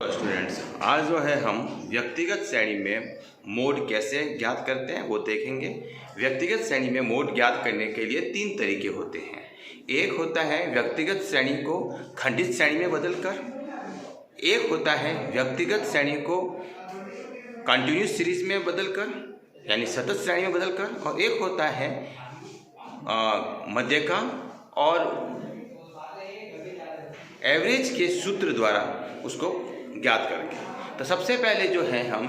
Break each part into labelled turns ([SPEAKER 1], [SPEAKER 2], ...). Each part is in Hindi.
[SPEAKER 1] स्टूडेंट्स, आज जो है हम व्यक्तिगत श्रेणी में मोड कैसे ज्ञात करते हैं वो देखेंगे। व्यक्तिगत श्रेणी में मोड ज्ञात करने के लिए तीन तरीके होते हैं। एक होता है व्यक्तिगत श्रेणी को खंडित श्रेणी में बदलकर, एक होता है व्यक्तिगत श्रेणी को कंटिन्यूस सीरीज में बदलकर यानी सतत श्रेणी में बदलकर, और एक होता है मध्यका और एवरेज के सूत्र द्वारा उसको ज्ञात करके। तो सबसे पहले जो है हम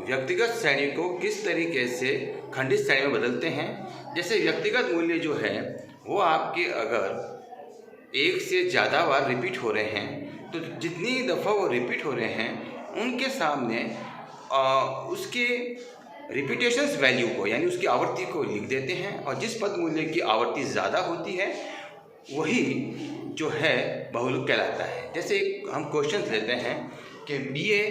[SPEAKER 1] व्यक्तिगत श्रेणी को किस तरीके से खंडित श्रेणी में बदलते हैं। जैसे व्यक्तिगत मूल्य जो है वो आपके अगर एक से ज़्यादा बार रिपीट हो रहे हैं तो जितनी दफ़ा वो रिपीट हो रहे हैं उनके सामने उसके रिपीटेशंस वैल्यू को यानी उसकी आवृत्ति को लिख देते हैं, और जिस पद मूल्य की आवृत्ति ज़्यादा होती है वही जो है बहुलक कहलाता है। जैसे हम क्वेश्चन लेते हैं कि बीए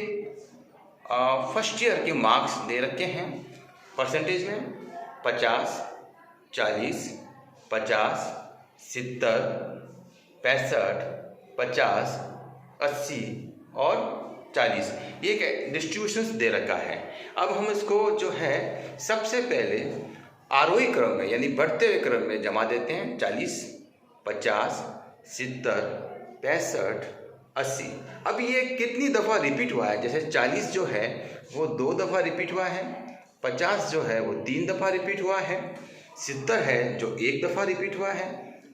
[SPEAKER 1] फर्स्ट ईयर के मार्क्स दे रखे हैं परसेंटेज में 50, 40, 50, 70, 65, 50, 80 और 40, ये डिस्ट्रीब्यूशंस दे रखा है। अब हम इसको जो है सबसे पहले आरोही क्रम में यानी बढ़ते हुए क्रम में जमा देते हैं। 40, 50, 70, 65, 80। अब ये कितनी दफ़ा रिपीट हुआ है। जैसे 40 जो है वो 2 दफ़ा रिपीट हुआ है, 50 जो है वो 3 दफ़ा रिपीट हुआ है, 70 है जो 1 दफ़ा रिपीट हुआ है,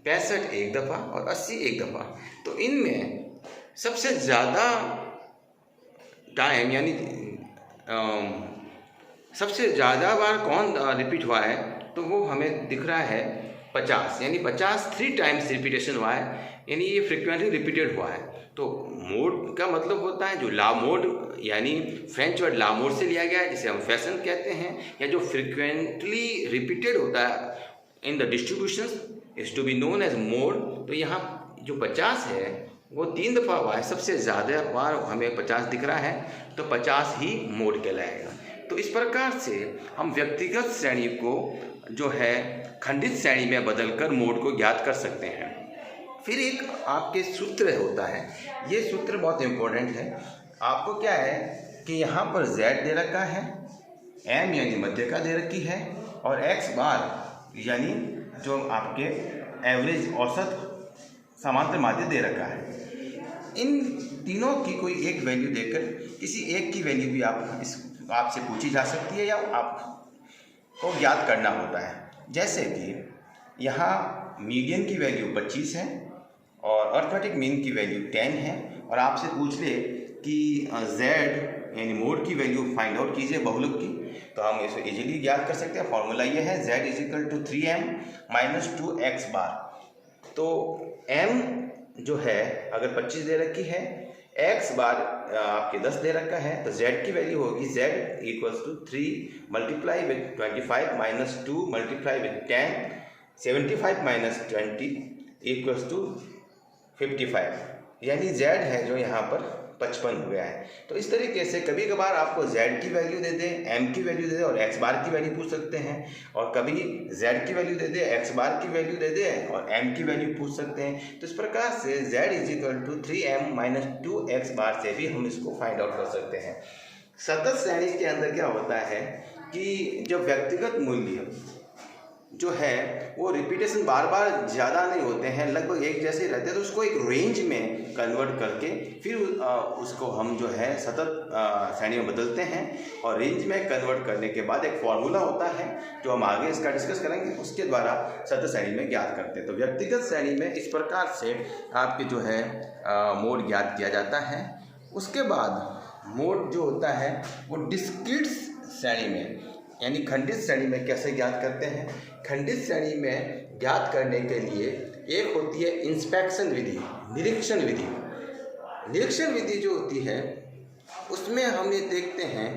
[SPEAKER 1] 65 1 दफ़ा और 80 1 दफ़ा। तो इनमें सबसे ज़्यादा टाइम यानी सबसे ज़्यादा बार कौन रिपीट हुआ है तो वो हमें दिख रहा है 50, यानी 50 3 टाइम्स रिपीटेशन हुआ है, यानी ये फ्रिक्वेंटली रिपीटेड हुआ है। तो मोड का मतलब होता है जो ला मोड यानी फ्रेंच वर्ड ला मोड से लिया गया है, जिसे हम फैशन कहते हैं, या जो फ्रिक्वेंटली रिपीटेड होता है in the distributions is to be known as mode. तो यहाँ जो 50 है वो 3 दफ़ा हुआ है, सबसे ज़्यादा बार हमें 50 दिख रहा है, तो 50 ही मोड कहलाएगा। तो इस प्रकार से हम व्यक्तिगत श्रेणी को जो है खंडित श्रेणी में बदलकर मोड को ज्ञात कर सकते हैं। फिर एक आपके सूत्र होता है, ये सूत्र बहुत इम्पोर्टेंट है। आपको क्या है कि यहाँ पर z दे रखा है, m यानी मध्यका दे रखी है, और x बार यानी जो आपके एवरेज औसत समांतर माध्य दे रखा है। इन तीनों की कोई एक वैल्यू देकर किसी एक की वैल्यू भी आपसे पूछी जा सकती है या आपको ज्ञात करना होता है। जैसे कि यहाँ मीडियन की वैल्यू 25 है और अर्थमेटिक मीन की वैल्यू 10 है, और आपसे पूछ ले कि z यानी मोड की वैल्यू फाइंड आउट कीजिए बहुलक की, तो हम इसे इजीली ज्ञात कर सकते हैं। फॉर्मूला ये है z equal to 3m minus 2x bar. तो m जो है अगर 25 दे रखी है, x बार आपके 10 दे रखा है, तो z की वैल्यू होगी z equals to 3 multiply with 25 minus 2 multiply with 10, 75 minus 20 equals to 55, यानी z है जो यहाँ पर 55 हो गया है। तो इस तरीके से कभी कभार आपको z की वैल्यू दे दे, m की वैल्यू दे दे और x बार की वैल्यू पूछ सकते हैं, और कभी z की वैल्यू दे दे, x बार की वैल्यू दे दे और m की वैल्यू पूछ सकते हैं। तो इस प्रकार से z equal to 3m minus 2x bar से भी हम इसको फाइंड आउट कर सकते हैं। सतत श्रेणी के अंदर क्या होता है कि जब व्यक्तिगत मूल्य जो है वो रिपीटेशन बार बार ज़्यादा नहीं होते हैं, लगभग एक जैसे रहते हैं, तो उसको एक रेंज में कन्वर्ट करके फिर उसको हम जो है सतत श्रेणी में बदलते हैं, और रेंज में कन्वर्ट करने के बाद एक फॉर्मूला होता है जो हम आगे इसका डिस्कस करेंगे, उसके द्वारा सतत श्रेणी में ज्ञात करते हैं। तो व्यक्तिगत श्रेणी में इस प्रकार से आपके जो है मोड ज्ञात किया जाता है। उसके बाद मोड जो होता है वो डिस्क्रीट श्रेणी में यानी खंडित श्रेणी में कैसे ज्ञात करते हैं। खंडित श्रेणी में ज्ञात करने के लिए एक होती है इंस्पेक्शन विधि, निरीक्षण विधि। निरीक्षण विधि जो होती है उसमें हम ये देखते हैं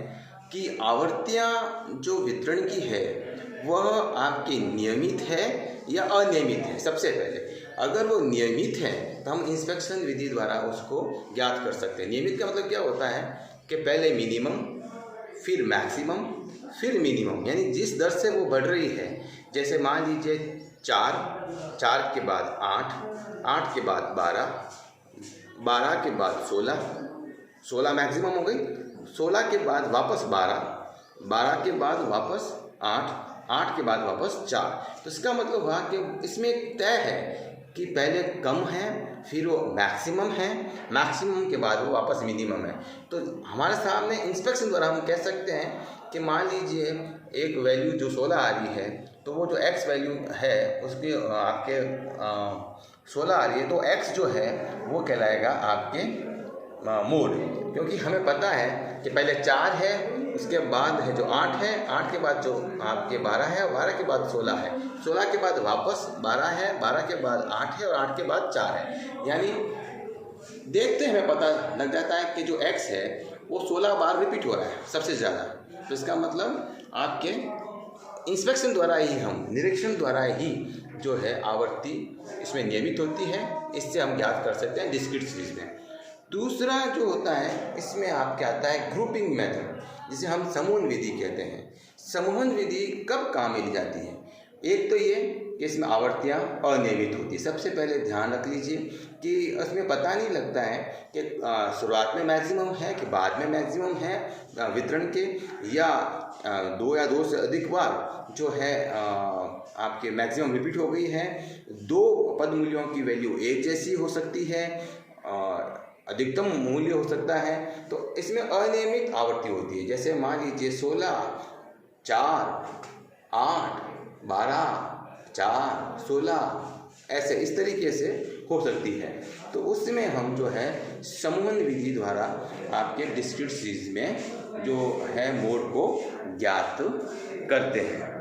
[SPEAKER 1] कि आवृत्तियाँ जो वितरण की है वह आपकी नियमित है या अनियमित है। सबसे पहले अगर वो नियमित है तो हम इंस्पेक्शन विधि द्वारा उसको ज्ञात कर सकते हैं। नियमित का मतलब क्या होता है कि पहले मिनिमम, फिर मैक्सिमम, फिर मिनिमम, यानी जिस दर से वो बढ़ रही है। जैसे मान लीजिए 4 के बाद 8, 8 के बाद 12, 12 के बाद 16, 16 मैक्सिमम हो गई, 16 के बाद वापस 12, 12 के बाद वापस 8, 8 के बाद वापस 4। तो इसका मतलब हुआ कि इसमें एक तय है कि पहले कम है, फिर वो मैक्सिमम है, मैक्सिमम के बाद वो वापस मिनिमम है। तो हमारे सामने इंस्पेक्शन द्वारा हम कह सकते हैं कि मान लीजिए एक वैल्यू जो 16 आ रही है, तो वो जो x वैल्यू है उसकी आपके 16 आ रही है, तो x जो है वो कहलाएगा आपके मोड, क्योंकि हमें पता है कि पहले 4 है, उसके बाद है जो 8 है, 8 के बाद जो आपके 12 है, 12 के बाद 16 है, 16 के बाद वापस 12 है, 12 के बाद 8 है और 8 के बाद 4 है। यानी देखते हैं हमें पता लग जाता है कि जो x है वो 16 बार रिपीट हो रहा है सबसे ज़्यादा। तो इसका मतलब आपके इंस्पेक्शन द्वारा ही, हम निरीक्षण द्वारा ही जो है आवर्ती इसमें नियमित होती है, इससे हम ज्ञात कर सकते हैं डिस्क्रीट सीरीज में। दूसरा जो होता है इसमें आपके आता है ग्रुपिंग मेथड, जिसे हम समूहन विधि कहते हैं। समूहन विधि कब काम में ली जाती है? एक तो ये कि इसमें आवर्तियाँ अनियमित होती है। सबसे पहले ध्यान रख लीजिए कि उसमें पता नहीं लगता है कि शुरुआत में मैक्सिमम है कि बाद में मैक्सिमम है वितरण के, या 2 या 2 से अधिक बार जो है आपके मैक्सिमम रिपीट हो गई है। 2 पद मूल्यों की वैल्यू एक जैसी हो सकती है, अधिकतम मूल्य हो सकता है। तो इसमें अनियमित आवृत्ति होती है। जैसे मान लीजिए 16, 4, 8, 12, 4, 16, ऐसे इस तरीके से हो सकती है। तो उसमें हम जो है समूहन विधि द्वारा आपके डिस्क्रीट सीरीज में जो है मोड को ज्ञात करते हैं।